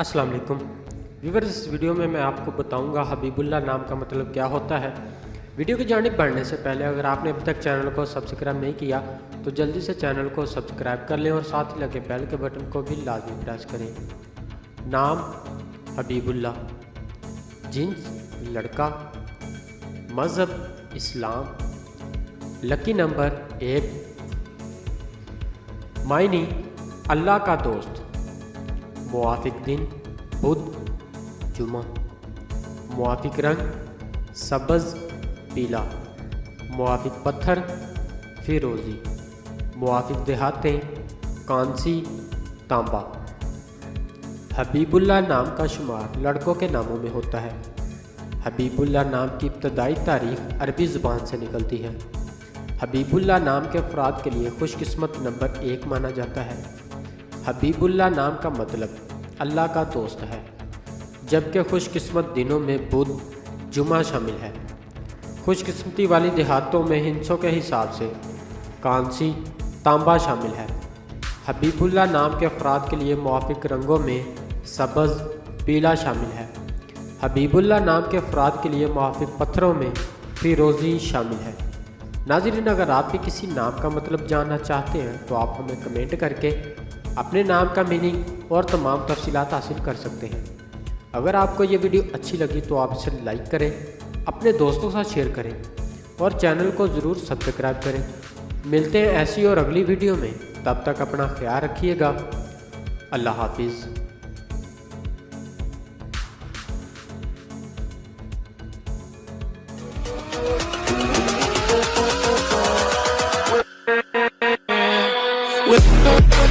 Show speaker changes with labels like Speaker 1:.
Speaker 1: अस्सलाम वालेकुम व्यूअर्स, इस वीडियो में मैं आपको बताऊंगा हबीबुल्लाह नाम का मतलब क्या होता है। वीडियो की जानिब बढ़ने से पहले अगर आपने अभी तक चैनल को सब्सक्राइब नहीं किया तो जल्दी से चैनल को सब्सक्राइब कर लें और साथ ही लगे बेल के बटन को भी लाजमी प्रेस करें। नाम हबीबुल्लाह, जिन्स लड़का, मज़हब इस्लाम, लकी नंबर 1, मायनी अल्लाह का दोस्त, मुआफिक दिन बुध जुमा, मुआफिक रंग सब्ज़ पीला, मुआफिक पत्थर फिरोज़ी, मुआफिक देहातें कांसी तांबा। हबीबुल्लाह नाम का शुमार लड़कों के नामों में होता है। हबीबुल्लाह नाम की इब्तदाई तारीख अरबी ज़ुबान से निकलती है। हबीबुल्लाह नाम के अफराद के लिए खुशकिस्मत नंबर 1 माना जाता है। हबीबुल्लाह नाम का मतलब अल्लाह का दोस्त है, जबकि खुशकिस्मत दिनों में बुध जुमा शामिल है। खुशकिस्मती वाली देहातों में हिंसों के हिसाब से कांसी तांबा शामिल है। हबीबुल्लाह नाम के अफराद के लिए मुआफिक रंगों में सब्ज़ पीला शामिल है। हबीबुल्लाह नाम के अफराद के लिए मुआफिक पत्थरों में फिरोज़ी शामिल है। नाज़रीन, अगर आप भी किसी नाम का मतलब जानना चाहते हैं तो आप हमें कमेंट करके अपने नाम का मीनिंग और तमाम तफसीलात हासिल कर सकते हैं। अगर आपको ये वीडियो अच्छी लगी तो आप इसे लाइक करें, अपने दोस्तों के साथ शेयर करें और चैनल को ज़रूर सब्सक्राइब करें। मिलते हैं ऐसी और अगली वीडियो में, तब तक अपना ख्याल रखिएगा। अल्लाह हाफिज़।
Speaker 2: with